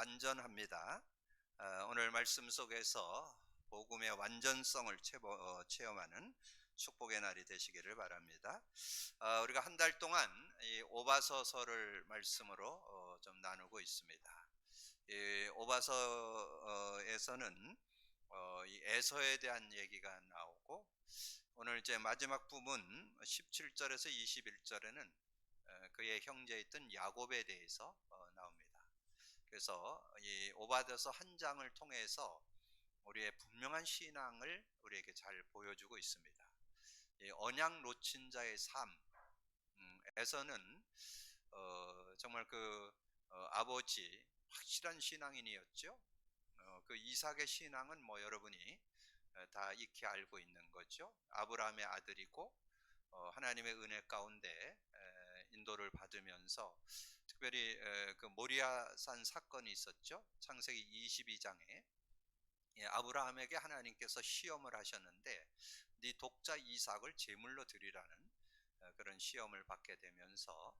완전합니다. 오늘 말씀 속에서 복음의 완전성을 체험하는 축복의 날이 되시기를 바랍니다. 우리가 한 달 동안 이 오바서서를 말씀으로 좀 나누고 있습니다. 이 오바서에서는 이 에서에 대한 얘기가 나오고, 오늘 이제 마지막 부분 17절에서 21절에는 그의 형제였던 야곱에 대해서 나옵니다. 그래서 이 오바서서 한 장을 통해서 우리의 분명한 신앙을 우리에게 잘 보여주고 있습니다. 이 언약 놓친 자의 삶에서는 정말 아버지 확실한 신앙인이었죠. 그 이삭의 신앙은 여러분이 다 익히 알고 있는 거죠. 아브라함의 아들이고 하나님의 은혜 가운데 인도를 받으면서 특별히 그 모리아산 사건이 있었죠. 창세기 22장에 아브라함에게 하나님께서 시험을 하셨는데 네 독자 이삭을 제물로 드리라는 그런 시험을 받게 되면서,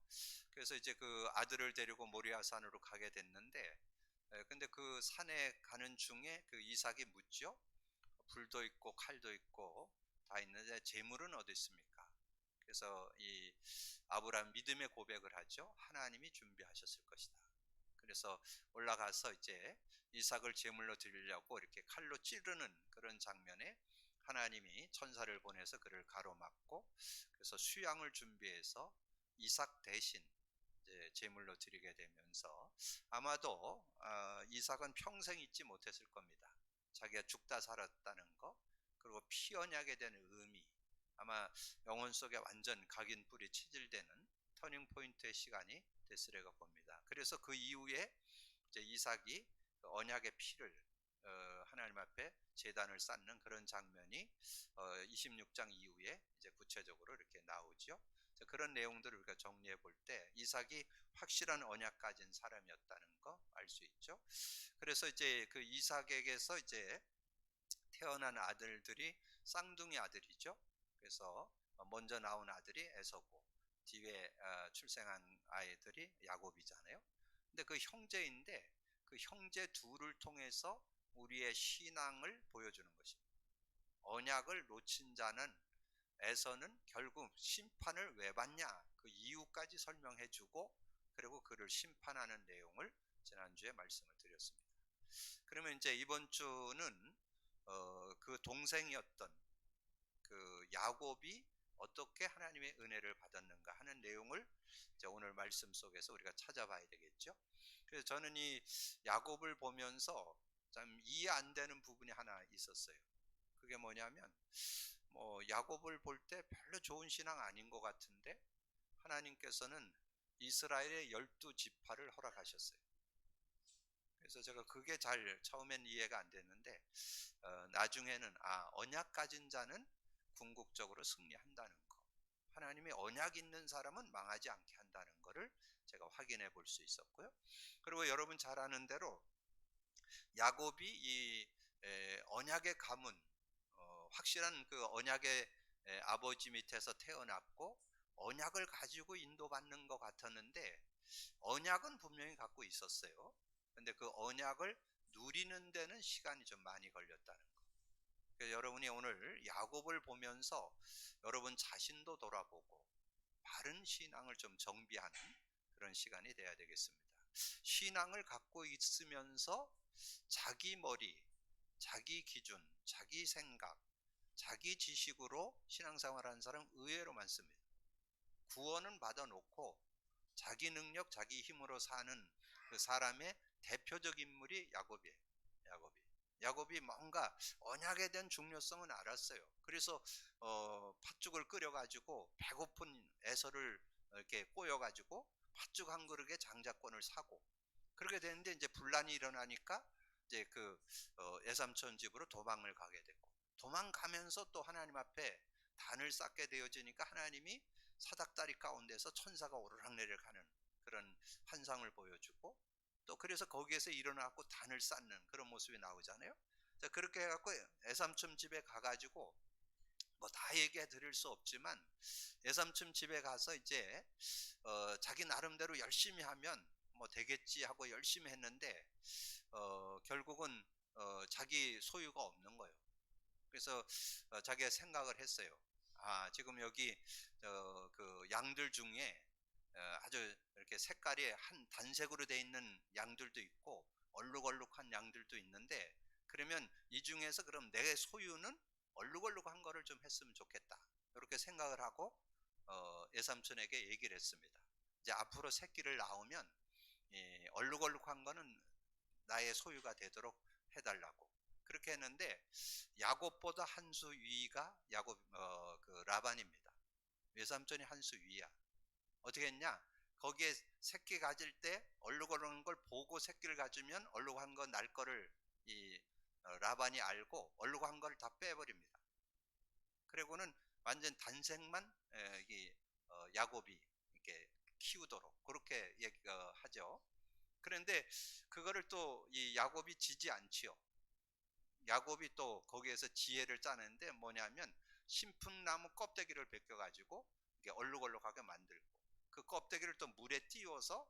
그래서 이제 그 아들을 데리고 모리아산으로 가게 됐는데, 근데 그 산에 가는 중에 그 이삭이 묻죠. 불도 있고 칼도 있고 다 있는데 제물은 어디 있습니까? 그래서 이 아브라함 믿음의 고백을 하죠. 하나님이 준비하셨을 것이다. 그래서 올라가서 이제 이삭을 제물로 드리려고 이렇게 칼로 찌르는 그런 장면에 하나님이 천사를 보내서 그를 가로막고, 그래서 수양을 준비해서 이삭 대신 이제 제물로 드리게 되면서 아마도 이삭은 평생 잊지 못했을 겁니다. 자기가 죽다 살았다는 거, 그리고 피 언약에 대한 의미, 아마 영혼 속에 완전 각인 뿌리 치질되는 터닝 포인트의 시간이 됐으리라 봅니다. 그래서 그 이후에 이제 이삭이 그 언약의 피를 하나님 앞에 제단을 쌓는 그런 장면이 26장 이후에 이제 구체적으로 이렇게 나오죠. 그런 내용들을 우리가 정리해 볼 때 이삭이 확실한 언약 가진 사람이었다는 거 알 수 있죠. 그래서 이제 그 이삭에게서 이제 태어난 아들들이 쌍둥이 아들이죠. 그래서 먼저 나온 아들이 에서고 뒤에 출생한 아이들이 야곱이잖아요. 근데 그 형제인데 그 형제 둘을 통해서 우리의 신앙을 보여주는 것입니다. 언약을 놓친 자는, 에서는 결국 심판을 왜 받냐 그 이유까지 설명해 주고, 그리고 그를 심판하는 내용을 지난주에 말씀을 드렸습니다. 그러면 이제 이번 주는 그 동생이었던 그 야곱이 어떻게 하나님의 은혜를 받았는가 하는 내용을 이제 오늘 말씀 속에서 우리가 찾아봐야 되겠죠. 그래서 저는 이 야곱을 보면서 참 이해 안 되는 부분이 하나 있었어요. 그게 뭐냐면 야곱을 볼 때 별로 좋은 신앙 아닌 것 같은데 하나님께서는 이스라엘의 12지파를 허락하셨어요. 그래서 제가 그게 잘 처음엔 이해가 안 됐는데 나중에는 언약 가진 자는 궁극적으로 승리한다는 거, 하나님의 언약 있는 사람은 망하지 않게 한다는 거를 제가 확인해 볼 수 있었고요. 그리고 여러분 잘 아는 대로 야곱이 이 언약의 가문, 확실한 그 언약의 아버지 밑에서 태어났고 언약을 가지고 인도받는 것 같았는데 언약은 분명히 갖고 있었어요. 근데 그 언약을 누리는 데는 시간이 좀 많이 걸렸다는 거. 그래서 여러분이 오늘 야곱을 보면서 여러분 자신도 돌아보고 바른 신앙을 좀 정비하는 그런 시간이 돼야 되겠습니다. 신앙을 갖고 있으면서 자기 머리, 자기 기준, 자기 생각, 자기 지식으로 신앙생활하는 사람 의외로 많습니다. 구원은 받아놓고 자기 능력, 자기 힘으로 사는 그 사람의 대표적 인물이 야곱이에요. 야곱이 뭔가 언약에 대한 중요성은 알았어요. 그래서 팥죽을 끓여가지고 배고픈 에서를 이렇게 꼬여가지고 팥죽 한 그릇에 장자권을 사고, 그렇게 되는데 이제 분란이 일어나니까 이제 그 외삼촌 집으로 도망을 가게 되고, 도망가면서 또 하나님 앞에 단을 쌓게 되어지니까 하나님이 사닥다리 가운데서 천사가 오르락내리락 하는 그런 환상을 보여주고, 또 그래서 거기에서 일어나고 단을 쌓는 그런 모습이 나오잖아요. 자, 그렇게 해갖고 외삼촌 집에 가가지고 다 얘기해 드릴 수 없지만 외삼촌 집에 가서 이제 자기 나름대로 열심히 하면 뭐 되겠지 하고 열심히 했는데 결국은 자기 소유가 없는 거예요. 그래서 자기가 생각을 했어요. 아, 지금 여기 그 양들 중에 아주 이렇게 색깔이 한 단색으로 돼 있는 양들도 있고 얼룩얼룩한 양들도 있는데, 그러면 이 중에서 그럼 내 소유는 얼룩얼룩한 거를 좀 했으면 좋겠다, 이렇게 생각을 하고 외삼촌에게 얘기를 했습니다. 이제 앞으로 새끼를 낳으면 얼룩얼룩한 거는 나의 소유가 되도록 해달라고 그렇게 했는데, 야곱보다 한 수 위가 야곱 그 라반입니다. 외삼촌이 한 수 위야. 어떻게 했냐? 거기에 새끼 가질 때 얼룩얼룩한 걸 보고 새끼를 가지면 얼룩한 거 날 거를 이 라반이 알고 얼룩한 걸 다 빼버립니다. 그리고는 완전 단색만 야곱이 이렇게 키우도록 그렇게 하죠. 그런데 그거를 또 이 야곱이 지지 않지요. 야곱이 또 거기에서 지혜를 짜는데 뭐냐면 신풍나무 껍데기를 벗겨 가지고 얼룩얼룩하게 만들고, 그 껍데기를 또 물에 띄워서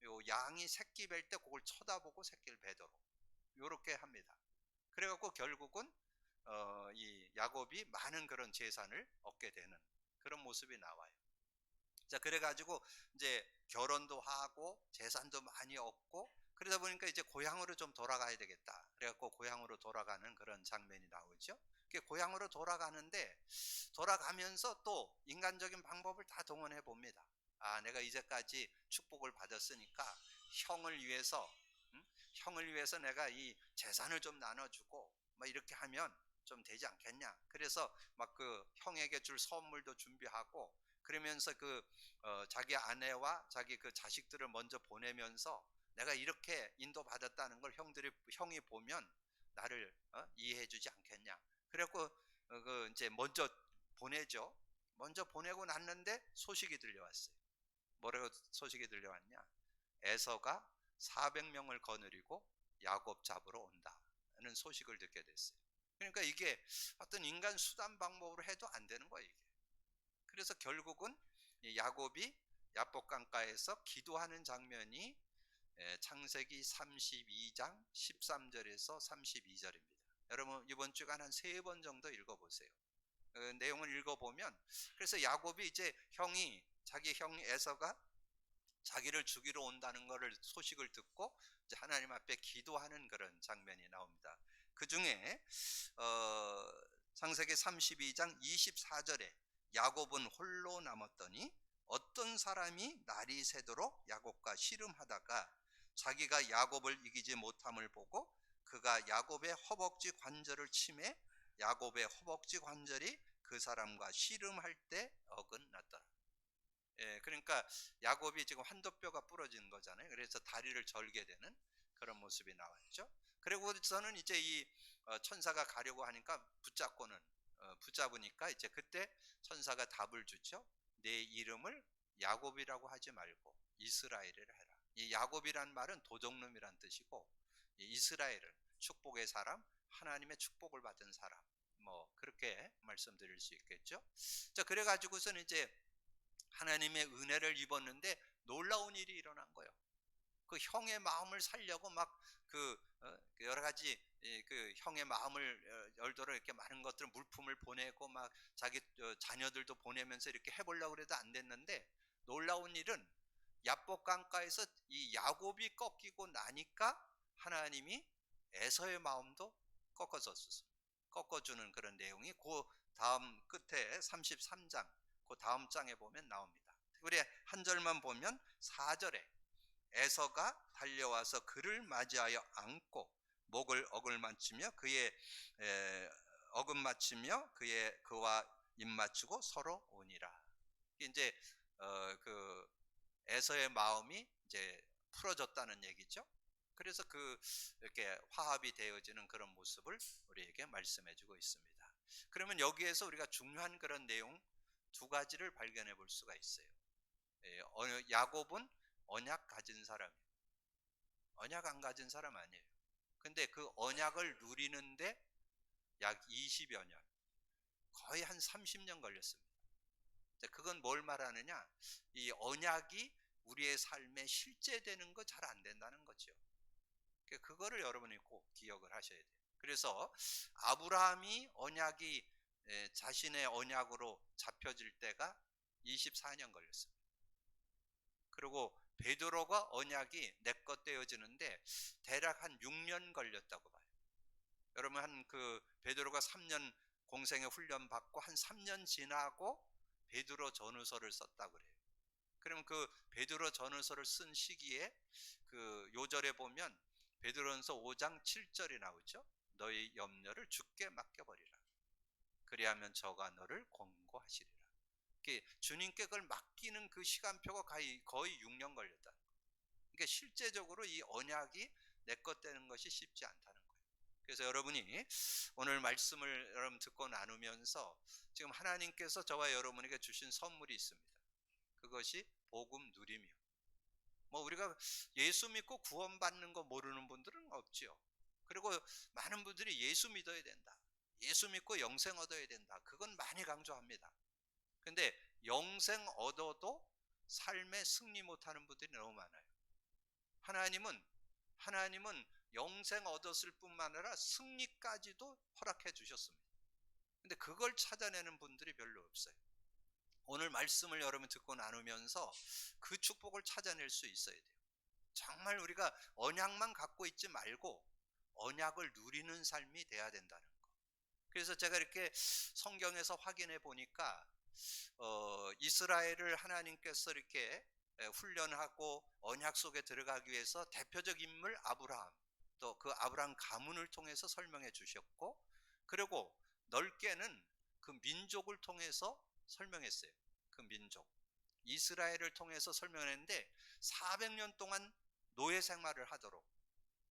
요 양이 새끼 뵐 때 그걸 쳐다보고 새끼를 베도록 요렇게 합니다. 그래갖고 결국은 이 야곱이 많은 그런 재산을 얻게 되는 그런 모습이 나와요. 자, 그래가지고 이제 결혼도 하고 재산도 많이 얻고 그러다 보니까 이제 고향으로 좀 돌아가야 되겠다. 그래갖고 고향으로 돌아가는 그런 장면이 나오죠. 고향으로 돌아가는데 돌아가면서 또 인간적인 방법을 다 동원해 봅니다. 아, 내가 이제까지 축복을 받았으니까 형을 위해서, 형을 위해서 내가 이 재산을 좀 나눠주고 뭐 이렇게 하면 좀 되지 않겠냐. 그래서 막 그 형에게 줄 선물도 준비하고 그러면서 자기 아내와 자기 그 자식들을 먼저 보내면서 내가 이렇게 인도받았다는 걸 형이 보면 나를 이해해주지 않겠냐. 그래갖고 이제 먼저 보내죠. 먼저 보내고 났는데 소식이 들려왔어요. 뭐라고 소식이 들려왔냐? 에서가 400명을 거느리고 야곱 잡으러 온다는 소식을 듣게 됐어요. 그러니까 이게 어떤 인간 수단 방법으로 해도 안 되는 거예요, 이게. 그래서 결국은 야곱이 야복강가에서 기도하는 장면이 창세기 32장 13절에서 32절입니다. 여러분 이번 주간 한 3번 정도 읽어보세요. 내용을 읽어보면, 그래서 야곱이 이제 자기 형 에서가 자기를 죽이러 온다는 것을 소식을 듣고 이제 하나님 앞에 기도하는 그런 장면이 나옵니다. 그 중에 창세기 32장 24절에 야곱은 홀로 남았더니 어떤 사람이 날이 새도록 야곱과 씨름하다가 자기가 야곱을 이기지 못함을 보고 그가 야곱의 허벅지 관절을 치매 야곱의 허벅지 관절이 그 사람과 씨름할 때 어긋났더라. 그러니까 야곱이 지금 환도뼈가 부러진 거잖아요. 그래서 다리를 절게 되는 그런 모습이 나왔죠. 그리고서는 이제 이 천사가 가려고 하니까 붙잡으니까 이제 그때 천사가 답을 주죠. 내 이름을 야곱이라고 하지 말고 이스라엘이라 해라. 이 야곱이란 말은 도적놈이란 뜻이고, 이 이스라엘은 축복의 사람, 하나님의 축복을 받은 사람, 뭐 그렇게 말씀드릴 수 있겠죠. 자, 그래가지고서는 이제 하나님의 은혜를 입었는데 놀라운 일이 일어난 거예요. 그 형의 마음을 살려고 막 여러 가지 그 형의 마음을 열도록 이렇게 많은 것들 물품을 보내고 막 자기 자녀들도 보내면서 이렇게 해보려고 해도 안 됐는데, 놀라운 일은 야복강가에서 이 야곱이 꺾이고 나니까 하나님이 에서의 마음도 꺾어주는 그런 내용이 그 다음 끝에 33장 그 다음 장에 보면 나옵니다. 우리 한 절만 보면 4절에 에서가 달려와서 그를 맞이하여 안고 목을 어글맞추며 그와 입맞추고 서로 오니라. 이제 그 에서의 마음이 이제 풀어졌다는 얘기죠. 그래서 이렇게 화합이 되어지는 그런 모습을 우리에게 말씀해주고 있습니다. 그러면 여기에서 우리가 중요한 그런 내용 2가지를 발견해 볼 수가 있어요. 야곱은 언약 가진 사람이에요. 언약 안 가진 사람 아니에요. 근데 그 언약을 누리는데 약 20여 년, 거의 한 30년 걸렸습니다. 그건 뭘 말하느냐? 이 언약이 우리의 삶에 실제되는 거 잘 안 된다는 거죠. 그거를 여러분이 꼭 기억을 하셔야 돼요. 그래서 아브라함이 언약이 자신의 언약으로 잡혀질 때가 24년 걸렸습니다. 그리고 베드로가 언약이 내 것 되어지는데 대략 한 6년 걸렸다고 봐요. 여러분 한 그 베드로가 3년 공생의 훈련 받고 한 3년 지나고 베드로 전후서를 썼다고 그래요. 그러면 그 베드로 전후서를 쓴 시기에 그 요절에 보면 베드로전서 5장 7절이 나오죠. 너희 염려를 주께 맡겨버리라. 그리하면 저가 너를 권고하시리라. 주님께 그걸 맡기는 그 시간표가 거의 6년 걸렸다. 그러니까 실제적으로 이 언약이 내 것 되는 것이 쉽지 않다는 거예요. 그래서 여러분이 오늘 말씀을 여러분 듣고 나누면서 지금 하나님께서 저와 여러분에게 주신 선물이 있습니다. 그것이 복음 누림이요. 뭐 우리가 예수 믿고 구원받는 거 모르는 분들은 없지요. 그리고 많은 분들이 예수 믿어야 된다. 예수 믿고 영생 얻어야 된다. 그건 많이 강조합니다. 근데 영생 얻어도 삶에 승리 못하는 분들이 너무 많아요. 하나님은 영생 얻었을 뿐만 아니라 승리까지도 허락해 주셨습니다. 근데 그걸 찾아내는 분들이 별로 없어요. 오늘 말씀을 여러분 듣고 나누면서 그 축복을 찾아낼 수 있어야 돼요. 정말 우리가 언약만 갖고 있지 말고 언약을 누리는 삶이 돼야 된다는 거. 그래서 제가 이렇게 성경에서 확인해 보니까 이스라엘을 하나님께서 이렇게 훈련하고 언약 속에 들어가기 위해서 대표적 인물 아브라함, 또 그 아브라함 가문을 통해서 설명해 주셨고, 그리고 넓게는 그 민족을 통해서 설명했어요. 그 민족 이스라엘을 통해서 설명했는데 400년 동안 노예 생활을 하도록,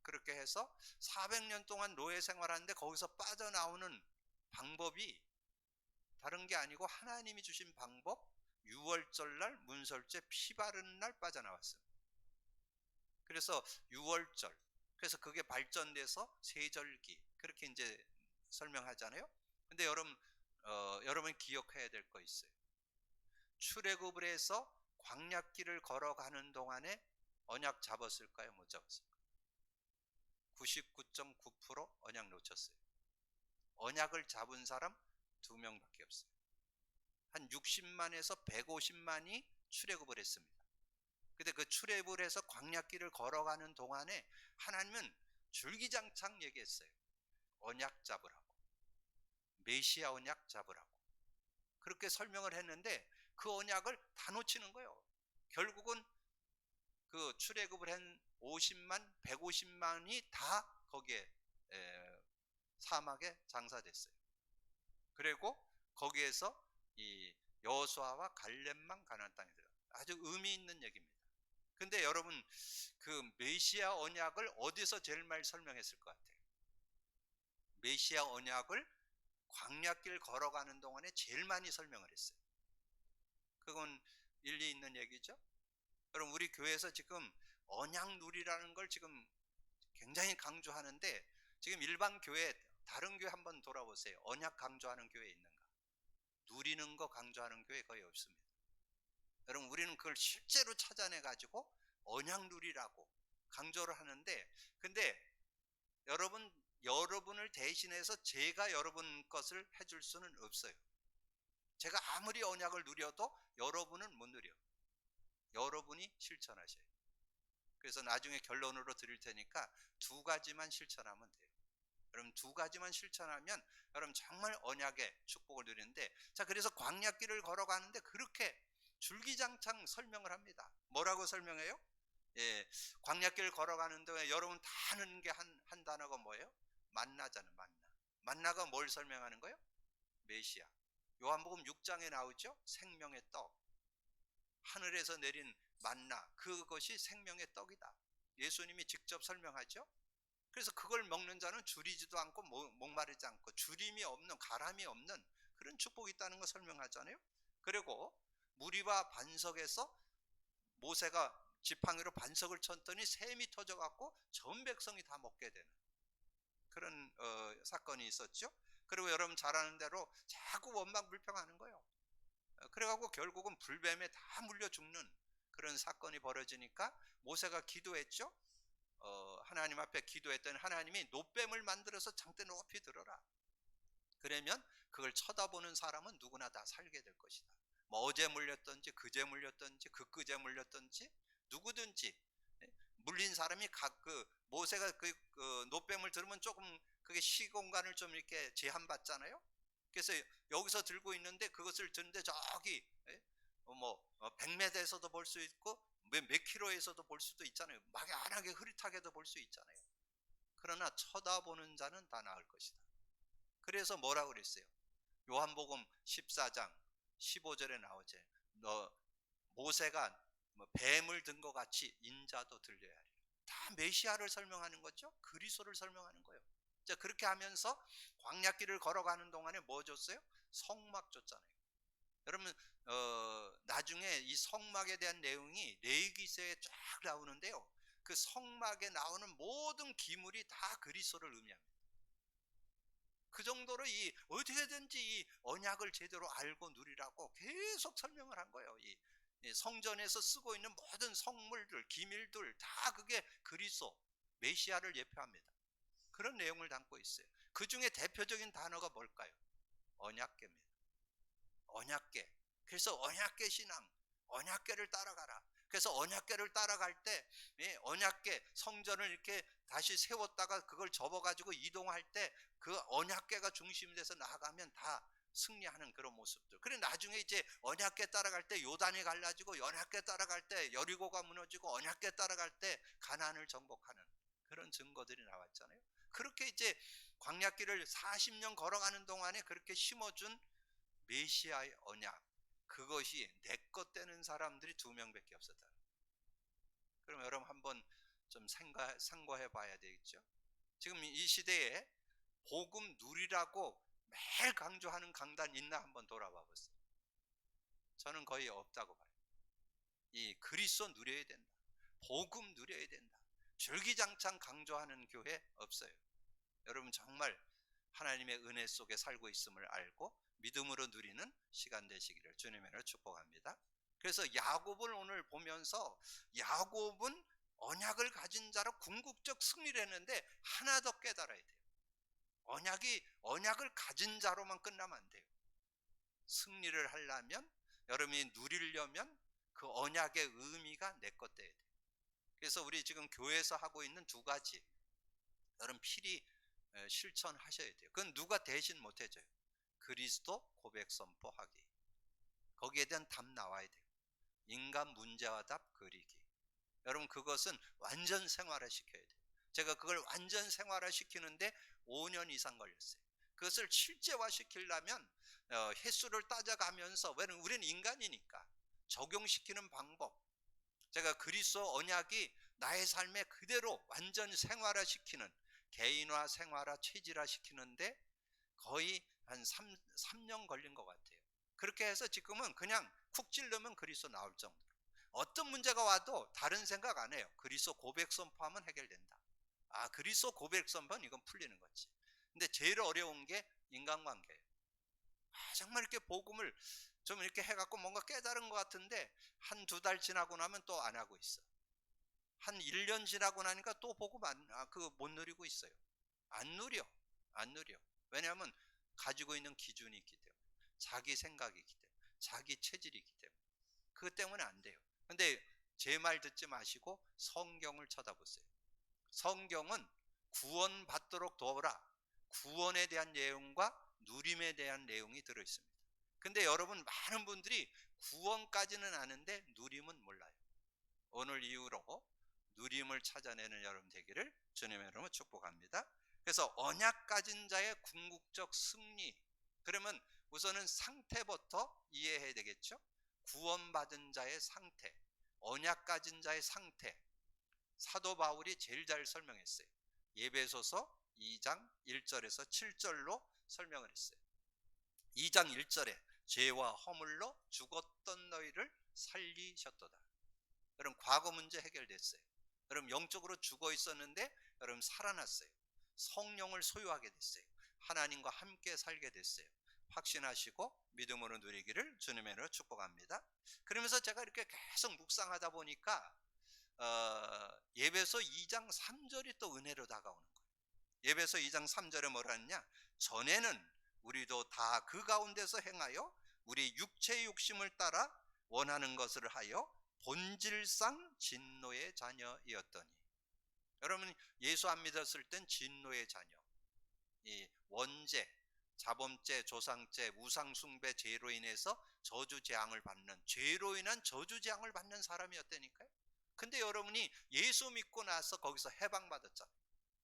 그렇게 해서 400년 동안 노예 생활하는데 거기서 빠져나오는 방법이 다른 게 아니고 하나님이 주신 방법, 유월절날 문설제 피 바르는 날 빠져나왔습니다. 그래서 유월절, 그래서 그게 발전돼서 세절기, 그렇게 이제 설명하잖아요. 근데 여러분 기억해야 될 거 있어요. 출애굽을 해서 광야길을 걸어가는 동안에 언약 잡았을까요? 못 잡았을까요? 99.9% 언약 놓쳤어요. 언약을 잡은 사람 2명밖에 없어요. 한 60만에서 150만이 출애굽을 했습니다. 근데 그 출애굽을 해서 광야길을 걸어가는 동안에 하나님은 줄기장창 얘기했어요. 언약 잡으라고, 메시아 언약 잡으라고 그렇게 설명을 했는데 그 언약을 다 놓치는 거예요. 결국은 그 출애굽을 한 50만, 150만이 다 거기에 사막에 장사됐어요. 그리고 거기에서 이 여호수아와 갈렙만 가나안 땅에 들어가. 아주 의미 있는 얘기입니다. 근데 여러분 그 메시아 언약을 어디서 제일 많이 설명했을 것 같아요? 메시아 언약을 광야길 걸어가는 동안에 제일 많이 설명을 했어요. 그건 일리 있는 얘기죠. 여러분 우리 교회에서 지금 언약 누리라는 걸 지금 굉장히 강조하는데 지금 일반 교회, 다른 교회 한번 돌아보세요. 언약 강조하는 교회 있는가? 누리는 거 강조하는 교회 거의 없습니다. 여러분 우리는 그걸 실제로 찾아내 가지고 언약 누리라고 강조를 하는데, 근데 여러분을 대신해서 제가 여러분 것을 해줄 수는 없어요. 제가 아무리 언약을 누려도 여러분은 못 누려. 여러분이 실천하셔야 돼요. 그래서 나중에 결론으로 드릴 테니까 2가지만 실천하면 돼요. 여러분 2가지만 실천하면 여러분 정말 언약의 축복을 누리는데, 자 그래서 광야길을 걸어가는데 그렇게 줄기장창 설명을 합니다. 뭐라고 설명해요? 광야길 걸어가는데 여러분 다 아는 게 한 단어가 뭐예요? 만나잖아요. 만나가 뭘 설명하는 거예요? 메시아. 요한복음 6장에 나오죠. 생명의 떡, 하늘에서 내린 만나, 그것이 생명의 떡이다. 예수님이 직접 설명하죠. 그래서 그걸 먹는 자는 줄이지도 않고 목마르지 않고 주림이 없는, 가람이 없는 그런 축복이 있다는 거 설명하잖아요. 그리고 무리와 반석에서 모세가 지팡이로 반석을 쳤더니 샘이 터져 갖고 전 백성이 다 먹게 되는 그런 사건이 있었죠. 그리고 여러분 잘 아는 대로 자꾸 원망불평하는 거예요. 그래갖고 결국은 불뱀에 다 물려 죽는 그런 사건이 벌어지니까 모세가 기도했죠. 하나님 앞에 기도했더니 하나님이 노뱀을 만들어서 장대 높이 들어라. 그러면 그걸 쳐다보는 사람은 누구나 다 살게 될 것이다. 뭐 어제 물렸든지 그제 물렸든지 그제 물렸든지 누구든지 물린 사람이 모세가 그 노뱀을 들으면 조금 그게 시공간을 좀 이렇게 제한받잖아요. 그래서 여기서 들고 있는데 그것을 드는데 저기 100m에서도 볼 수 있고 몇 킬로에서도 볼 수도 있잖아요. 막연하게 흐릿하게도 볼 수 있잖아요. 그러나 쳐다보는 자는 다 나을 것이다. 그래서 뭐라고 그랬어요? 요한복음 14장 15절에 나오죠. 모세가 뱀을 든 것 같이 인자도 들려야 하리라. 다 메시아를 설명하는 거죠. 그리스도를 설명하는 거예요. 자, 그렇게 하면서 광야길을 걸어가는 동안에 뭐 줬어요? 성막 줬잖아요. 여러분 나중에 이 성막에 대한 내용이 레위기서에 쫙 나오는데요. 그 성막에 나오는 모든 기물이 다 그리스도를 의미합니다. 그 정도로 어떻게든지 이 언약을 제대로 알고 누리라고 계속 설명을 한 거예요. 이 성전에서 쓰고 있는 모든 성물들, 기밀들 다 그게 그리스도, 메시아를 예표합니다. 그런 내용을 담고 있어요. 그 중에 대표적인 단어가 뭘까요? 언약궤입니다. 언약궤. 그래서 언약궤 신앙, 언약궤를 따라가라. 그래서 언약궤를 따라갈 때 언약궤 성전을 이렇게 다시 세웠다가 그걸 접어가지고 이동할 때 그 언약궤가 중심이 돼서 나아가면 다 승리하는 그런 모습들. 그래 나중에 이제 언약궤 따라갈 때 요단이 갈라지고 언약궤 따라갈 때 여리고가 무너지고 언약궤 따라갈 때 가나안을 정복하는 그런 증거들이 나왔잖아요. 그렇게 이제 광야길을 40년 걸어가는 동안에 그렇게 심어준 메시아의 언약, 그것이 내 것 되는 사람들이 2명밖에 없었다. 그럼 여러분 한번 좀 상고해 봐야 되겠죠. 지금 이 시대에 복음 누리라고 매일 강조하는 강단 있나 한번 돌아봐 보세요. 저는 거의 없다고 봐요. 이 그리스도 누려야 된다. 복음 누려야 된다. 줄기장창 강조하는 교회 없어요. 여러분 정말 하나님의 은혜 속에 살고 있음을 알고 믿음으로 누리는 시간 되시기를 주님의 이름으로 축복합니다. 그래서 야곱을 오늘 보면서 야곱은 언약을 가진 자로 궁극적 승리를 했는데 하나 더 깨달아야 돼요. 언약을 가진 자로만 끝나면 안 돼요. 승리를 하려면, 여러분이 누리려면 그 언약의 의미가 내 것 돼야 돼요. 그래서 우리 지금 교회에서 하고 있는 2가지 여러분 필히 실천하셔야 돼요. 그건 누가 대신 못 해줘요. 그리스도 고백 선포하기. 거기에 대한 답 나와야 돼요. 인간 문제와 답 그리기. 여러분 그것은 완전 생활화 시켜야 돼요. 제가 그걸 완전 생활화 시키는데 5년 이상 걸렸어요. 그것을 실제화 시키려면 횟수를 따져가면서, 왜냐면 우리는 인간이니까 적용시키는 방법, 제가 그리스도 언약이 나의 삶에 그대로 완전 생활화 시키는, 개인화, 생활화, 체질화 시키는데 거의 한 3년 걸린 것 같아요. 그렇게 해서 지금은 그냥 쿡 찔르면 그리스도 나올 정도로, 어떤 문제가 와도 다른 생각 안 해요. 그리스도 고백 선포하면 해결된다. 그리스도 고백 선포는 이건 풀리는 거지. 근데 제일 어려운 게 인간관계예요. 정말 이렇게 복음을 좀 이렇게 해갖고 뭔가 깨달은 것 같은데 한 2달 지나고 나면 또 안 하고 있어. 한 1년 지나고 나니까 또 복음 못 누리고 있어요. 안 누려. 왜냐하면 가지고 있는 기준이 있기 때문에, 자기 생각이 있기 때문에, 자기 체질이 있기 때문에. 그것 때문에 안 돼요. 근데 제 말 듣지 마시고 성경을 쳐다보세요. 성경은 구원받도록 도와라. 구원에 대한 내용과 누림에 대한 내용이 들어있습니다. 근데 여러분 많은 분들이 구원까지는 아는데 누림은 몰라요. 오늘 이후로 누림을 찾아내는 여러분 되기를 주님의 이름으로 축복합니다. 그래서 언약 가진 자의 궁극적 승리, 그러면 우선은 상태부터 이해해야 되겠죠. 구원받은 자의 상태, 언약 가진 자의 상태, 사도 바울이 제일 잘 설명했어요. 에베소서 2장 1절에서 7절로 설명을 했어요. 2장 1절에 죄와 허물로 죽었던 너희를 살리셨도다. 여러분 과거 문제 해결됐어요. 여러분 영적으로 죽어 있었는데 여러분 살아났어요. 성령을 소유하게 됐어요. 하나님과 함께 살게 됐어요. 확신하시고 믿음으로 누리기를 주님의 이름으로 축복합니다. 그러면서 제가 이렇게 계속 묵상하다 보니까 예배서 2장 3절이 또 은혜로 다가오는 거예요. 예배서 2장 3절에 뭐라 하느냐, 전에는 우리도 다 그 가운데서 행하여 우리 육체의 욕심을 따라 원하는 것을 하여 본질상 진노의 자녀이었더니. 여러분, 예수 안 믿었을 땐 진노의 자녀, 이 원죄, 자범죄, 조상죄, 우상숭배 죄로 인해서 저주재앙을 받는, 죄로 인한 저주재앙을 받는 사람이었다니까요. 근데 여러분이 예수 믿고 나서 거기서 해방받았잖아요.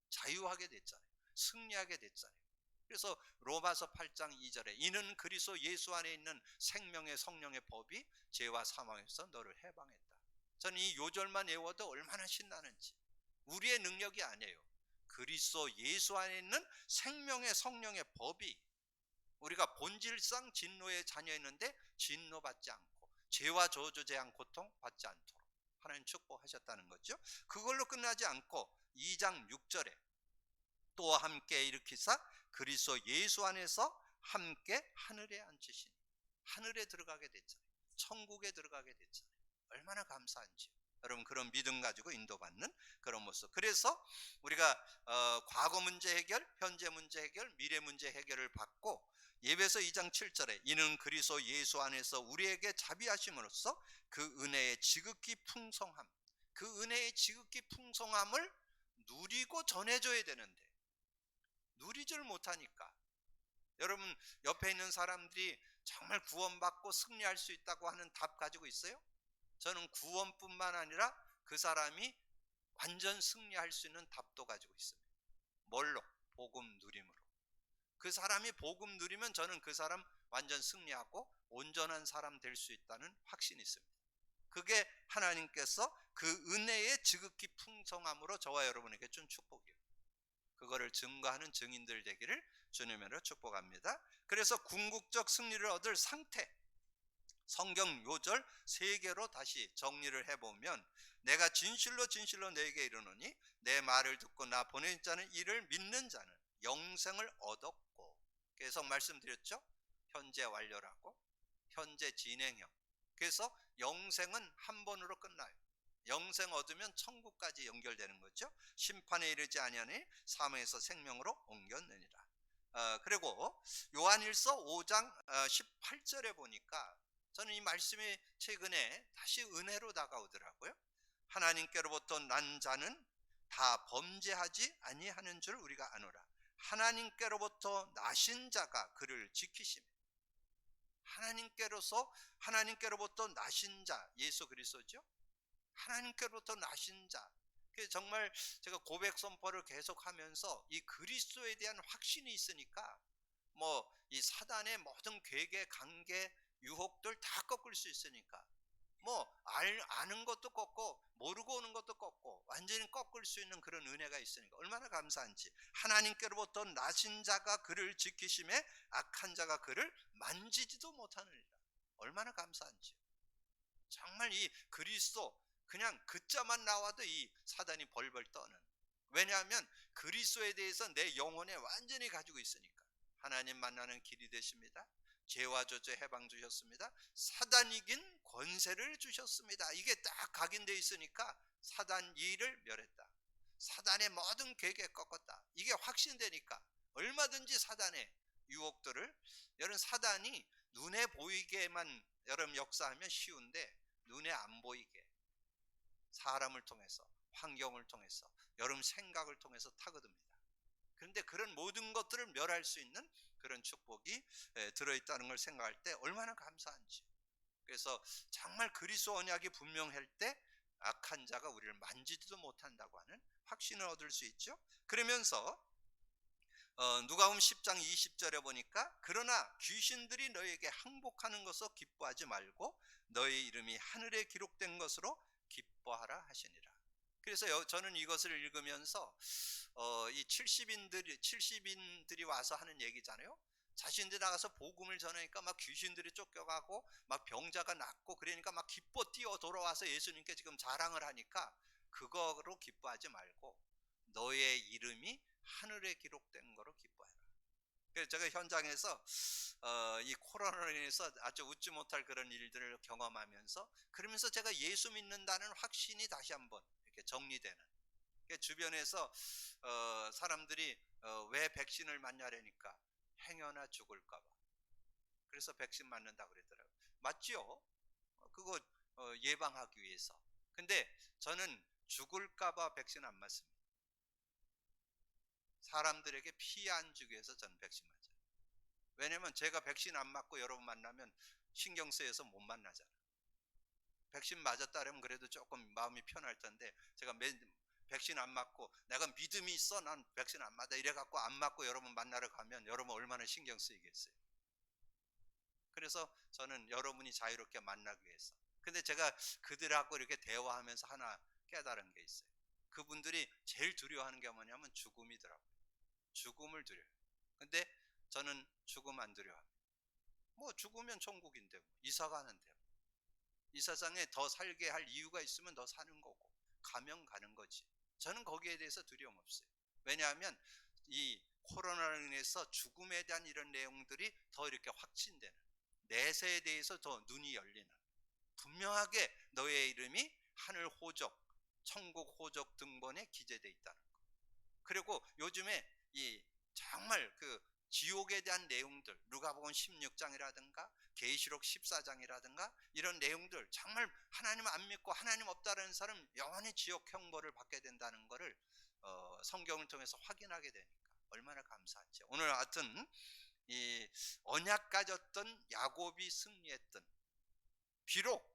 자유하게 됐잖아요. 승리하게 됐잖아요. 그래서 로마서 8장 2절에 이는 그리스도 예수 안에 있는 생명의 성령의 법이 죄와 사망에서 너를 해방했다. 저는 이 요절만 외워도 얼마나 신나는지. 우리의 능력이 아니에요. 그리스도 예수 안에 있는 생명의 성령의 법이, 우리가 본질상 진노의 자녀였는데 진노받지 않고 죄와 저주 재앙 고통 받지 않도록 하나님 축복하셨다는 거죠. 그걸로 끝나지 않고 2장 6절에 또 함께 일으키사 그리스도 예수 안에서 함께 하늘에 앉으시니, 하늘에 들어가게 됐잖아요. 천국에 들어가게 됐잖아요. 얼마나 감사한지요. 여러분, 그런 믿음 가지고 인도받는 그런 모습. 그래서 우리가 과거 문제 해결, 현재 문제 해결, 미래 문제 해결을 받고 예배서 2장 7절에 이는 그리스도 예수 안에서 우리에게 자비하심으로써 그 은혜의 지극히 풍성함, 그 은혜의 지극히 풍성함을 누리고 전해줘야 되는데 누리질 못하니까. 여러분, 옆에 있는 사람들이 정말 구원받고 승리할 수 있다고 하는 답 가지고 있어요? 저는 구원뿐만 아니라 그 사람이 완전 승리할 수 있는 답도 가지고 있습니다. 뭘로? 복음 누림으로. 그 사람이 복음 누리면 저는 그 사람 완전 승리하고 온전한 사람 될 수 있다는 확신이 있습니다. 그게 하나님께서 그 은혜의 지극히 풍성함으로 저와 여러분에게 준 축복이에요. 그거를 증거하는 증인들 되기를 주님으로 축복합니다. 그래서 궁극적 승리를 얻을 상태, 성경 요절 3개로 다시 정리를 해보면, 내가 진실로 진실로 너에게 이르노니 내 말을 듣고 나 보낸 자는 이를 믿는 자는 영생을 얻었고, 계속 말씀드렸죠. 현재 완료라고, 현재 진행형. 그래서 영생은 한 번으로 끝나요. 영생 얻으면 천국까지 연결되는 거죠. 심판에 이르지 아니하니 사망에서 생명으로 옮겼느니라. 그리고 요한일서 5장 18절에 보니까 저는 이 말씀이 최근에 다시 은혜로 다가오더라고요. 하나님께로부터 난 자는 다 범죄하지 아니하는 줄 우리가 아노라. 하나님께로부터 나신 자가 그를 지키시며, 하나님께로부터 나신 자, 예수 그리스도죠. 하나님께로부터 나신 자. 정말 제가 고백 선포를 계속하면서 이 그리스도에 대한 확신이 있으니까 이 사단의 모든 괴계, 관계, 유혹들 다 꺾을 수 있으니까, 아는 것도 꺾고 모르고 오는 것도 꺾고 완전히 꺾을 수 있는 그런 은혜가 있으니까 얼마나 감사한지. 하나님께로부터 나신 자가 그를 지키심에 악한 자가 그를 만지지도 못하느니라. 얼마나 감사한지. 정말 이 그리스도, 그냥 글자만 나와도 이 사단이 벌벌 떠는. 왜냐하면 그리스도에 대해서 내 영혼에 완전히 가지고 있으니까. 하나님 만나는 길이 되십니다. 죄와 저주 해방 주셨습니다. 사단 이긴 권세를 주셨습니다. 이게 딱 각인되어 있으니까 사단 이를 멸했다. 사단의 모든 계획에 꺾었다. 이게 확신되니까 얼마든지 사단의 유혹들을, 여러분, 사단이 눈에 보이게만 여러분 역사하면 쉬운데 눈에 안 보이게 사람을 통해서, 환경을 통해서, 여러분 생각을 통해서 타거듭니다. 그런데 그런 모든 것들을 멸할 수 있는 그런 축복이 들어있다는 걸 생각할 때 얼마나 감사한지. 그래서 정말 그리스도 언약이 분명할 때 악한 자가 우리를 만지지도 못한다고 하는 확신을 얻을 수 있죠. 그러면서 누가복음 10장 20절에 보니까 그러나 귀신들이 너에게 항복하는 것을 기뻐하지 말고 너의 이름이 하늘에 기록된 것으로 기뻐하라 하시니라. 그래서 저는 이것을 읽으면서 이 70인들이 와서 하는 얘기잖아요. 자신들이 나가서 복음을 전하니까 막 귀신들이 쫓겨가고 막 병자가 낫고, 그러니까 막 기뻐 뛰어 돌아와서 예수님께 지금 자랑을 하니까 그거로 기뻐하지 말고 너의 이름이 하늘에 기록된 거로 기뻐해라. 그래서 제가 현장에서 이 코로나로 인해서 아주 웃지 못할 그런 일들을 경험하면서, 그러면서 제가 예수 믿는다는 확신이 다시 한번 이렇게 정리되는. 주변에서 사람들이 왜 백신을 맞냐라니까 행여나 죽을까 봐. 그래서 백신 맞는다 그러더라고요. 맞죠? 그거 예방하기 위해서. 근데 저는 죽을까 봐 백신 안 맞습니다. 사람들에게 피해 안 주기 위해서 저는 백신 맞아요. 왜냐면 제가 백신 안 맞고 여러분 만나면 신경 쓰여서 못 만나잖아요. 백신 맞았다 그러면 그래도 조금 마음이 편할 텐데, 제가 백신 안 맞고 내가 믿음이 있어 난 백신 안 맞아 이래 갖고 안 맞고 여러분 만나러 가면 여러분 얼마나 신경 쓰이겠어요. 그래서 저는 여러분이 자유롭게 만나기 위해서. 근데 제가 그들하고 이렇게 대화하면서 하나 깨달은 게 있어요. 그분들이 제일 두려워하는 게 뭐냐면 죽음이더라고요. 죽음을 두려워요. 근데 저는 죽음 안 두려워합니다. 뭐 죽으면 천국인데 뭐 이사 가는데 뭐. 이 세상에 더 살게 할 이유가 있으면 더 사는 거고, 가면 가는 거지. 저는 거기에 대해서 두려움 없어요. 왜냐하면 이 코로나로 인해서 죽음에 대한 이런 내용들이 더 이렇게 확진되는, 내세에 대해서 더 눈이 열리는, 분명하게 너의 이름이 하늘 호적, 천국 호적 등본에 기재되어 있다는 거. 그리고 요즘에 이 정말 그 지옥에 대한 내용들, 누가복음 16장이라든가 계시록 14장이라든가 이런 내용들, 정말 하나님 안 믿고 하나님 없다라는 사람 영원히 지옥 형벌을 받게 된다는 것을 성경을 통해서 확인하게 되니까 얼마나 감사한지. 오늘 하여튼 이 언약 가졌던 야곱이 승리했던, 비록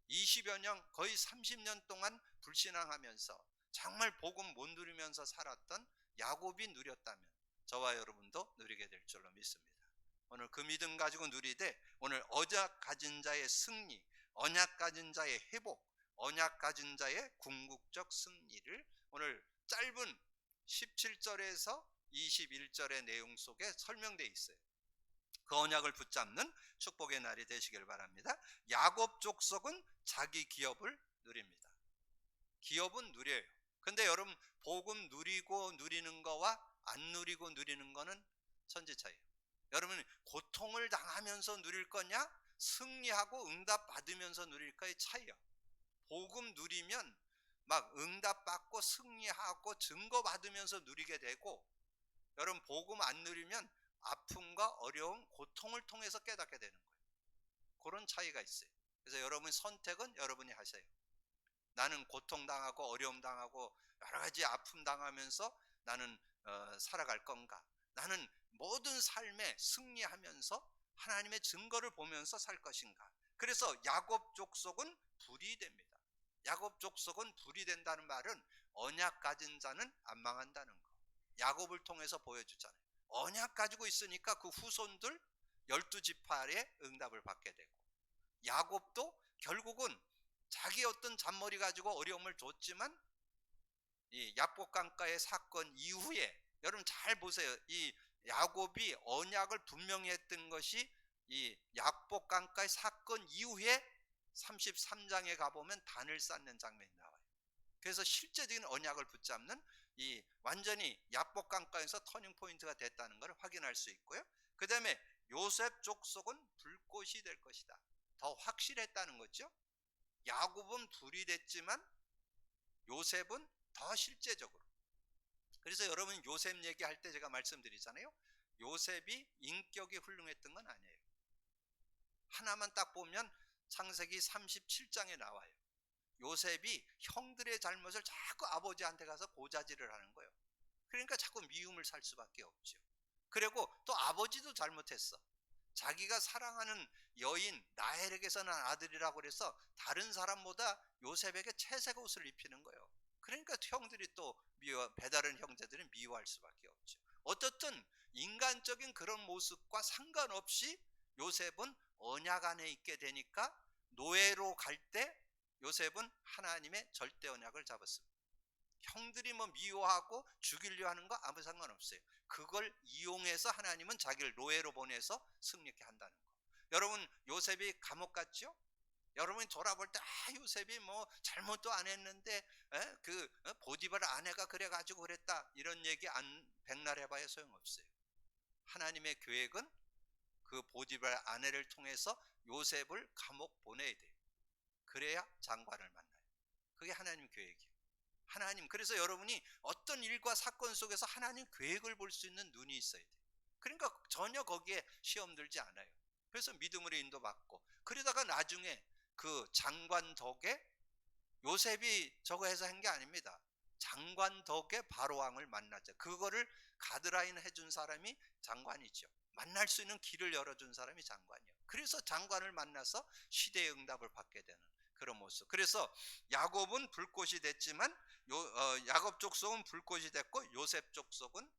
20여 년 거의 30년 동안 불신앙하면서 정말 복음 못 누리면서 살았던 야곱이 누렸다면 저와 여러분도 누리게 될 줄로 믿습니다. 오늘 그 믿음 가지고 누리되, 오늘 언약 가진 자의 승리, 언약 가진 자의 회복, 언약 가진 자의 궁극적 승리를 오늘 짧은 17절에서 21절의 내용 속에 설명되어 있어요. 그 언약을 붙잡는 축복의 날이 되시길 바랍니다. 야곱 족속은 자기 기업을 누립니다. 기업은 누려요. 근데 여러분, 복음 누리고 누리는 거와 안 누리고 누리는 거는 천지 차이예요. 여러분, 고통을 당하면서 누릴 거냐, 승리하고 응답 받으면서 누릴 거의 차이요. 복음 누리면 막 응답 받고 승리하고 증거 받으면서 누리게 되고, 여러분 복음 안 누리면 아픔과 어려움, 고통을 통해서 깨닫게 되는 거예요. 그런 차이가 있어요. 그래서 여러분 선택은 여러분이 하세요. 나는 고통당하고 어려움 당하고 여러 가지 아픔 당하면서 나는 살아갈 건가? 나는 모든 삶에 승리하면서 하나님의 증거를 보면서 살 것인가? 그래서 야곱 족속은 불이 됩니다. 야곱 족속은 불이 된다는 말은 언약 가진 자는 안 망한다는 거. 야곱을 통해서 보여주잖아요. 언약 가지고 있으니까 그 후손들 12지파의 응답을 받게 되고, 야곱도 결국은 자기 어떤 잔머리 가지고 어려움을 줬지만 이 야복강가의 사건 이후에, 여러분 잘 보세요. 이 야곱이 언약을 분명히 했던 것이 이 야복강가의 사건 이후에 33장에 가보면 단을 쌓는 장면이 나와요. 그래서 실제적인 언약을 붙잡는 이 완전히 야복강가에서 터닝포인트가 됐다는 걸 확인할 수 있고요. 그 다음에 요셉 족속은 불꽃이 될 것이다. 더 확실했다는 거죠. 야곱은 불이 됐지만 요셉은 더 실제적으로. 그래서 여러분 요셉 얘기할 때 제가 말씀드리잖아요. 요셉이 인격이 훌륭했던 건 아니에요. 하나만 딱 보면 창세기 37장에 나와요. 요셉이 형들의 잘못을 자꾸 아버지한테 가서 고자질을 하는 거예요. 그러니까 자꾸 미움을 살 수밖에 없죠. 그리고 또 아버지도 잘못했어. 자기가 사랑하는 여인 라헬에게서 난 아들이라고 그래서 다른 사람보다 요셉에게 채색 옷을 입히는 거예요. 그러니까 형들이 또 배다른 형제들은 미워할 수밖에 없죠. 어떻든 인간적인 그런 모습과 상관없이 요셉은 언약 안에 있게 되니까 노예로 갈 때 요셉은 하나님의 절대 언약을 잡았습니다. 형들이 뭐 미워하고 죽이려 하는 거 아무 상관없어요. 그걸 이용해서 하나님은 자기를 노예로 보내서 승리케 한다는 거. 여러분 요셉이 감옥 갔죠? 여러분이 돌아볼 때 요셉이 뭐 잘못도 안 했는데 보디발 아내가 그래가지고 그랬다 이런 얘기 안 백날 해봐야 소용없어요. 하나님의 계획은 그 보디발 아내를 통해서 요셉을 감옥 보내야 돼요. 그래야 장관을 만나요. 그게 하나님 계획이에요. 하나님, 그래서 여러분이 어떤 일과 사건 속에서 하나님 계획을 볼 수 있는 눈이 있어야 돼요. 그러니까 전혀 거기에 시험 들지 않아요. 그래서 믿음으로 인도받고, 그러다가 나중에 그 장관 덕에, 요셉이 저거 해서 한 게 아닙니다. 장관 덕에 바로왕을 만났죠. 그거를 가드라인 해준 사람이 장관이죠. 만날 수 있는 길을 열어준 사람이 장관이에요. 그래서 장관을 만나서 시대의 응답을 받게 되는 그런 모습. 그래서 야곱은 불꽃이 됐지만 야곱 족속은 불꽃이 됐고, 요셉 족속은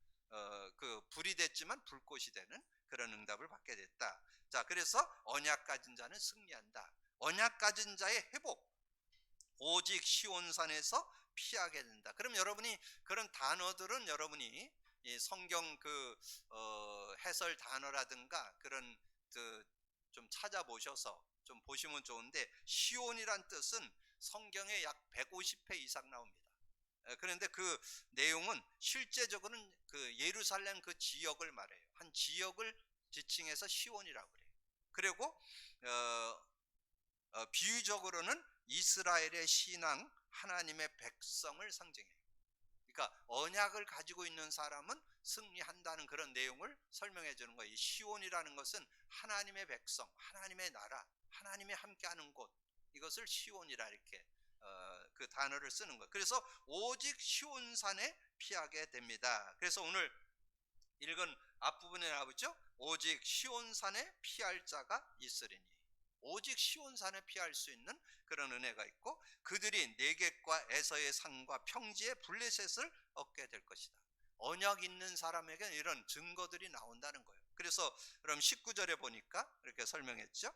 그 불이 됐지만 불꽃이 되는 그런 응답을 받게 됐다. 자, 그래서 언약 가진 자는 승리한다. 언약 가진 자의 회복, 오직 시온산에서 피하게 된다. 그럼 여러분이 그런 단어들은 여러분이 이 성경 해설 단어라든가 그런 좀 찾아보셔서 좀 보시면 좋은데, 시온이란 뜻은 성경에 약 150회 이상 나옵니다. 그런데 그 내용은 실제적으로는 그 예루살렘 그 지역을 말해요. 한 지역을 지칭해서 시온이라고 그래요. 그리고 비유적으로는 이스라엘의 신앙, 하나님의 백성을 상징해요. 그러니까 언약을 가지고 있는 사람은 승리한다는 그런 내용을 설명해 주는 거예요. 이 시온이라는 것은 하나님의 백성, 하나님의 나라, 하나님이 함께하는 곳, 이것을 시온이라 이렇게 그 단어를 쓰는 거예요. 그래서 오직 시온산에 피하게 됩니다. 그래서 오늘 읽은 앞부분에 나오죠. 오직 시온산에 피할 자가 있으리니. 오직 시온산에 피할 수 있는 그런 은혜가 있고, 그들이 네겝과 에서의 산과 평지의 블레셋을 얻게 될 것이다. 언약 있는 사람에게는 이런 증거들이 나온다는 거예요. 그래서 그럼 19절에 보니까 이렇게 설명했죠.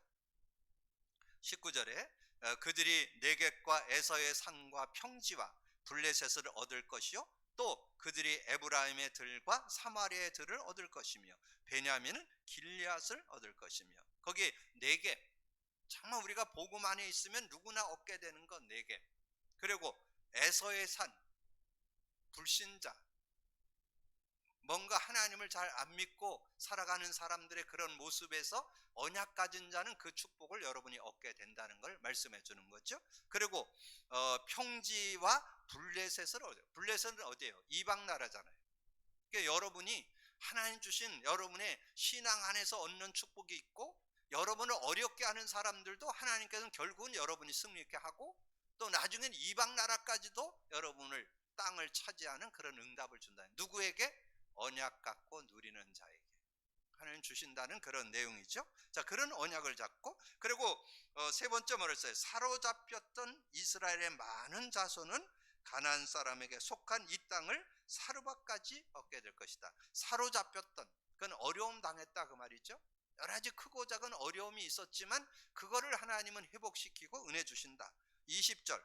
19절에 그들이 네겝과 에서의 산과 평지와 블레셋을 얻을 것이요, 또 그들이 에브라임의 들과 사마리아의 들을 얻을 것이며, 베냐민은 길리앗을 얻을 것이며. 거기 네겝, 정말 우리가 복음 안에 있으면 누구나 얻게 되는 건 네겝. 그리고 에서의 산, 불신자, 뭔가 하나님을 잘 안 믿고 살아가는 사람들의 그런 모습에서 언약 가진 자는 그 축복을 여러분이 얻게 된다는 걸 말씀해 주는 거죠. 그리고 평지와 블레셋을 얻어요. 블레셋은 어디예요? 이방 나라잖아요. 그러니까 여러분이 하나님 주신 여러분의 신앙 안에서 얻는 축복이 있고, 여러분을 어렵게 하는 사람들도 하나님께서는 결국은 여러분이 승리케 하고, 또 나중엔 이방 나라까지도 여러분을 땅을 차지하는 그런 응답을 준다. 누구에게? 언약 갖고 누리는 자에게 하나님 주신다는 그런 내용이죠. 자, 그런 언약을 잡고, 그리고 세 번째 뭐를 써요? 사로잡혔던 이스라엘의 많은 자손은 가나안 사람에게 속한 이 땅을 사르밧까지 얻게 될 것이다. 사로잡혔던, 그건 어려움 당했다 그 말이죠. 여러 가지 크고 작은 어려움이 있었지만 그거를 하나님은 회복시키고 은혜 주신다. 20절,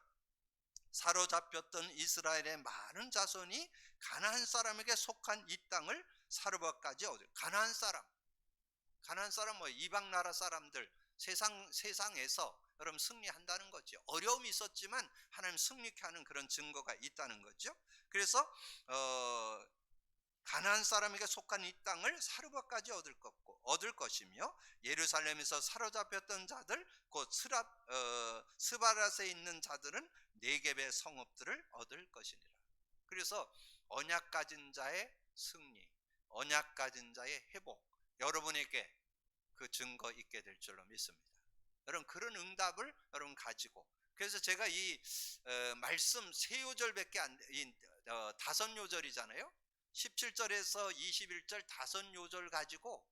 사로잡혔던 이스라엘의 많은 자손이 가나안 사람에게 속한 이 땅을 사르밧까지 얻을. 가나안 사람 뭐 이방 나라 사람들, 세상에서 여러분 승리한다는 거죠. 어려움이 있었지만 하나님 승리케 하는 그런 증거가 있다는 거죠. 그래서 가나안 사람에게 속한 이 땅을 사르밧까지 얻을 것이며, 예루살렘에서 사로잡혔던 자들, 곧 스바랏에 있는 자들은 네겝의 성읍들을 얻을 것이니라. 그래서 언약 가진 자의 승리, 언약 가진 자의 회복, 여러분에게 그 증거 있게 될 줄로 믿습니다. 여러분 그런 응답을 여러분 가지고, 그래서 제가 이 말씀 세 요절밖에 안, 다섯 요절이잖아요. 17절에서 21절 다섯 요절 가지고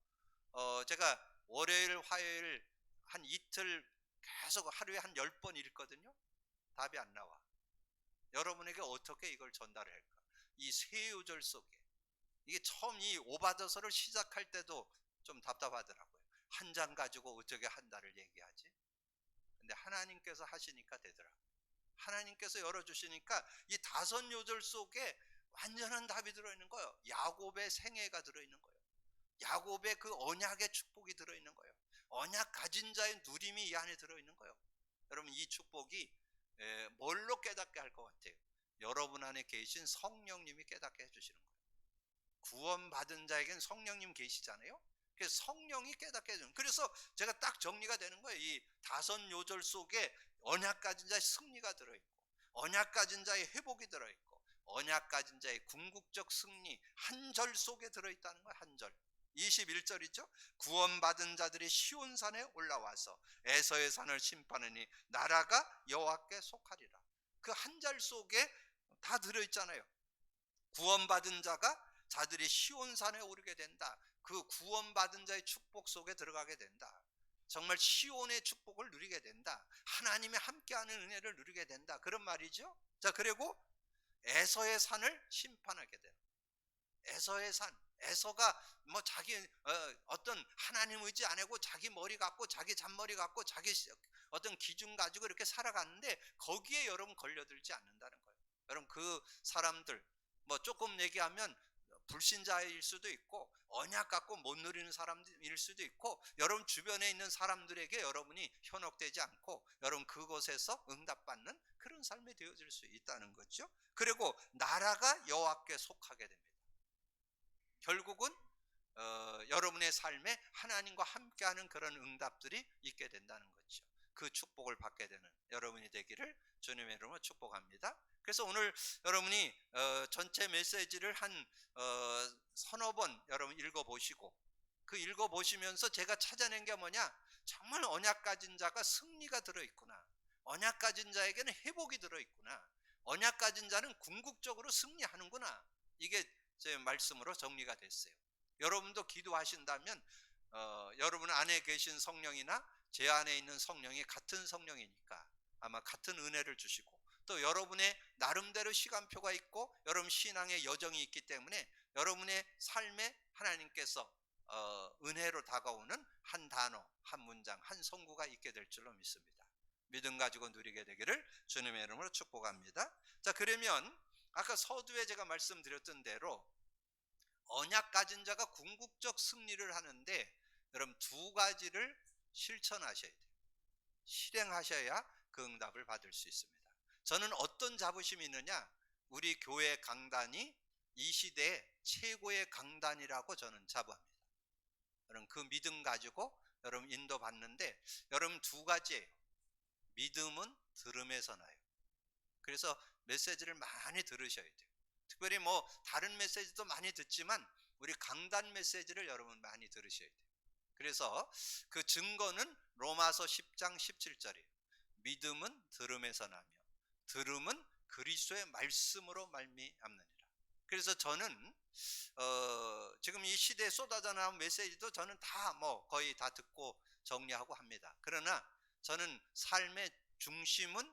제가 월요일 화요일 한 이틀 계속 하루에 한 10번 읽거든요. 답이 안 나와. 여러분에게 어떻게 이걸 전달을 할까? 이 세 요절 속에, 이게 처음 이 오바더서를 시작할 때도 좀 답답하더라고요. 한 장 가지고 어떻게 한 달을 얘기하지? 근데 하나님께서 하시니까 되더라고요. 하나님께서 열어주시니까 이 다섯 요절 속에 완전한 답이 들어있는 거예요. 야곱의 생애가 들어있는 거예요. 야곱의 그 언약의 축복이 들어있는 거예요. 언약 가진 자의 누림이 이 안에 들어있는 거예요. 여러분 이 축복이 뭘로 깨닫게 할 것 같아요? 여러분 안에 계신 성령님이 깨닫게 해주시는 거예요. 구원받은 자에겐 성령님 계시잖아요. 그래서 성령이 깨닫게 해주는, 그래서 제가 딱 정리가 되는 거예요. 이 다섯 요절 속에 언약 가진 자의 승리가 들어있고, 언약 가진 자의 회복이 들어있고, 언약 가진 자의 궁극적 승리 한 절 속에 들어있다는 거예요. 한 절. 21절이죠. 구원받은 자들이 시온산에 올라와서 에서의 산을 심판하니 나라가 여호와께 속하리라. 그 한 절 속에 다 들어있잖아요. 구원받은 자들이 시온산에 오르게 된다. 그 구원받은 자의 축복 속에 들어가게 된다. 정말 시온의 축복을 누리게 된다. 하나님의 함께하는 은혜를 누리게 된다. 그런 말이죠. 자, 그리고 에서의 산을 심판하게 된다. 에서의 산, 에서가 뭐 자기 어떤 하나님 의지 안 하고 자기 머리 갖고 자기 잔머리 갖고 자기 어떤 기준 가지고 이렇게 살아갔는데 거기에 여러분 걸려들지 않는다는 거예요. 여러분 그 사람들 뭐 조금 얘기하면 불신자일 수도 있고 언약 갖고 못 누리는 사람일 수도 있고, 여러분 주변에 있는 사람들에게 여러분이 현혹되지 않고 여러분 그곳에서 응답받는 그런 삶이 되어질 수 있다는 거죠. 그리고 나라가 여호와께 속하게 됩니다. 결국은 여러분의 삶에 하나님과 함께하는 그런 응답들이 있게 된다는 거죠. 그 축복을 받게 되는 여러분이 되기를 주님의 이름으로 축복합니다. 그래서 오늘 여러분이 전체 메시지를 한 서너 번 여러분 읽어보시고, 그 읽어보시면서 제가 찾아낸 게 뭐냐, 정말 언약 가진 자가 승리가 들어있구나, 언약 가진 자에게는 회복이 들어있구나, 언약 가진 자는 궁극적으로 승리하는구나, 이게 제 말씀으로 정리가 됐어요. 여러분도 기도하신다면 여러분 안에 계신 성령이나 제 안에 있는 성령이 같은 성령이니까 아마 같은 은혜를 주시고, 또 여러분의 나름대로 시간표가 있고 여러분 신앙의 여정이 있기 때문에 여러분의 삶에 하나님께서 은혜로 다가오는 한 단어, 한 문장, 한 성구가 있게 될 줄로 믿습니다. 믿음 가지고 누리게 되기를 주님의 이름으로 축복합니다. 자, 그러면 아까 서두에 제가 말씀드렸던 대로 언약 가진 자가 궁극적 승리를 하는데 여러분 두 가지를 실천하셔야 돼요. 실행하셔야 그 응답을 받을 수 있습니다. 저는 어떤 자부심이 있느냐, 우리 교회 강단이 이 시대의 최고의 강단이라고 저는 자부합니다. 여러분 그 믿음 가지고 여러분 인도받는데 여러분 두 가지예요. 믿음은 들음에서 나요. 그래서 메시지를 많이 들으셔야 돼요. 특별히 뭐 다른 메시지도 많이 듣지만 우리 강단 메시지를 여러분 많이 들으셔야 돼요. 그래서 그 증거는 로마서 10장 17절이에요. 믿음은 들음에서 나며 들음은 그리스도의 말씀으로 말미암느니라. 그래서 저는 지금 이 시대에 쏟아져 나온 메시지도 저는 다 뭐 거의 다 듣고 정리하고 합니다. 그러나 저는 삶의 중심은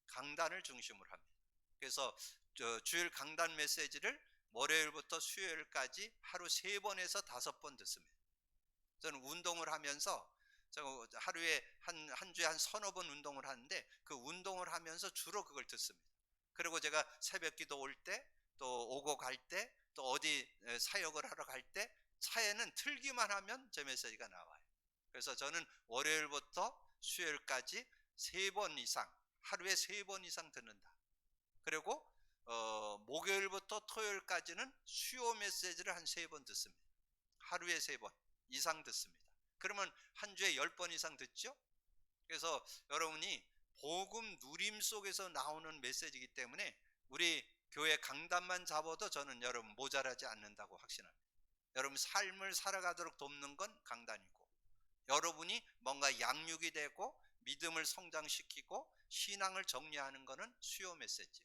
강단을 중심으로 합니다. 그래서 주일 강단 메시지를 월요일부터 수요일까지 하루 3번에서 5번 듣습니다. 저는 운동을 하면서 하루에 한 주에 한 서너 번 운동을 하는데 그 운동을 하면서 주로 그걸 듣습니다. 그리고 제가 새벽 기도 올 때, 또 오고 갈 때, 또 어디 사역을 하러 갈 때 차에는 틀기만 하면 제 메시지가 나와요. 그래서 저는 월요일부터 수요일까지 3번 이상, 하루에 3번 이상 듣는다. 그리고 목요일부터 토요일까지는 수요 메시지를 한 3번 듣습니다. 하루에 3번 이상 듣습니다. 그러면 한 주에 10번 이상 듣죠? 그래서 여러분이 복음 누림 속에서 나오는 메시지이기 때문에 우리 교회 강단만 잡아도 저는 여러분 모자라지 않는다고 확신합니다. 여러분 삶을 살아가도록 돕는 건 강단이고, 여러분이 뭔가 양육이 되고 믿음을 성장시키고 신앙을 정리하는 거는 수요 메시지.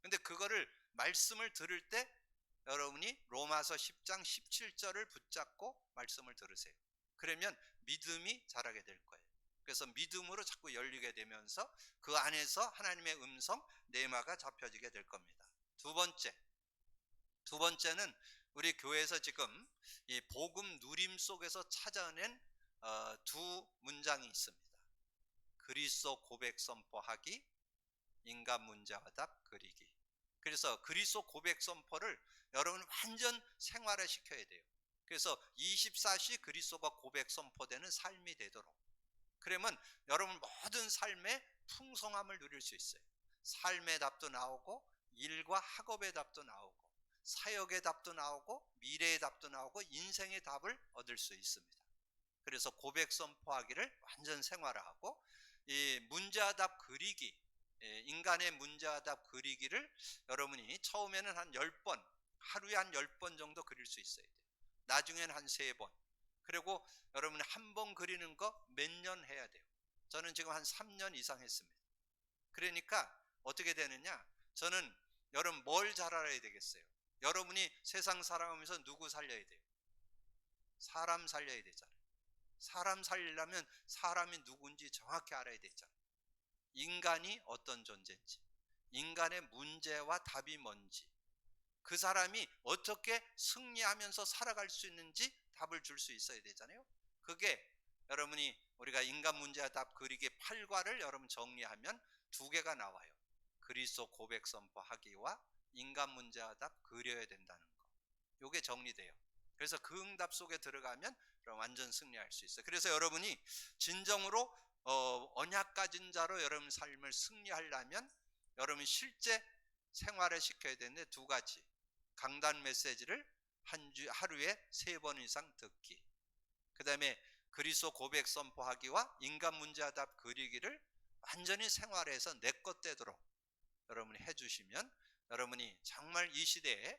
근데 그거를 말씀을 들을 때 여러분이 로마서 10장 17절을 붙잡고 말씀을 들으세요. 그러면 믿음이 자라게 될 거예요. 그래서 믿음으로 자꾸 열리게 되면서 그 안에서 하나님의 음성, 내마가 잡혀지게 될 겁니다. 두 번째는 우리 교회에서 지금 이 복음 누림 속에서 찾아낸 두 문장이 있습니다. 그리스도 고백 선포하기, 인간 문제와 답 그리기. 그래서 그리스도 고백 선포를 여러분 완전 생활화 시켜야 돼요. 그래서 24시 그리스도가 고백 선포되는 삶이 되도록, 그러면 여러분 모든 삶의 풍성함을 누릴 수 있어요. 삶의 답도 나오고 일과 학업의 답도 나오고 사역의 답도 나오고 미래의 답도 나오고 인생의 답을 얻을 수 있습니다. 그래서 고백 선포하기를 완전 생활화하고, 이 문제와답 그리기, 인간의 문제와답 그리기를 여러분이 처음에는 한 10번, 하루에 한 10번 정도 그릴 수 있어야 돼요. 나중에는 한 3번. 그리고 여러분이 한 번 그리는 거 몇 년 해야 돼요. 저는 지금 한 3년 이상 했습니다. 그러니까 어떻게 되느냐, 저는 여러분 뭘 잘 알아야 되겠어요? 여러분이 세상 살아가면서 누구 살려야 돼요? 사람 살려야 되잖아요. 사람 살리려면 사람이 누군지 정확히 알아야 되잖아요. 인간이 어떤 존재인지, 인간의 문제와 답이 뭔지, 그 사람이 어떻게 승리하면서 살아갈 수 있는지 답을 줄 수 있어야 되잖아요. 그게 여러분이 우리가 인간 문제와 답 그리기 8과를 여러분 정리하면 2개가 나와요. 그리스도 고백 선포하기와 인간 문제와 답 그려야 된다는 거. 요게 정리돼요. 그래서 그 응답 속에 들어가면 완전 승리할 수 있어요. 그래서 여러분이 진정으로 언약 가진 자로 여러분 삶을 승리하려면 여러분 실제 생활에 시켜야 되는데 2가지. 강단 메시지를 하루에 3번 이상 듣기. 그 다음에 그리스도 고백 선포하기와 인간 문제와 답 그리기를 완전히 생활에서 내 것 되도록 여러분이 해주시면 여러분이 정말 이 시대에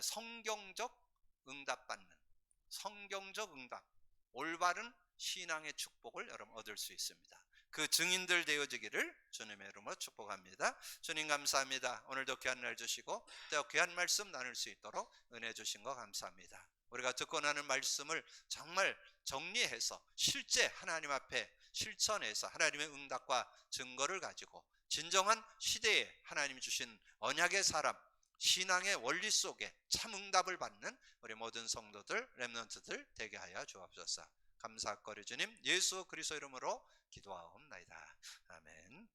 성경적 응답받는, 성경적 응답, 올바른 신앙의 축복을 여러분 얻을 수 있습니다. 그 증인들 되어지기를 주님의 이름으로 축복합니다. 주님 감사합니다. 오늘도 귀한 날 주시고 또 귀한 말씀 나눌 수 있도록 은혜 주신 거 감사합니다. 우리가 듣고 나는 말씀을 정말 정리해서 실제 하나님 앞에 실천해서 하나님의 응답과 증거를 가지고 진정한 시대에 하나님이 주신 언약의 사람, 신앙의 원리 속에 참 응답을 받는 우리 모든 성도들, 렘넌트들 되게 하여 주옵소서. 감사거리 주님 예수 그리스도 이름으로 기도하옵나이다. 아멘.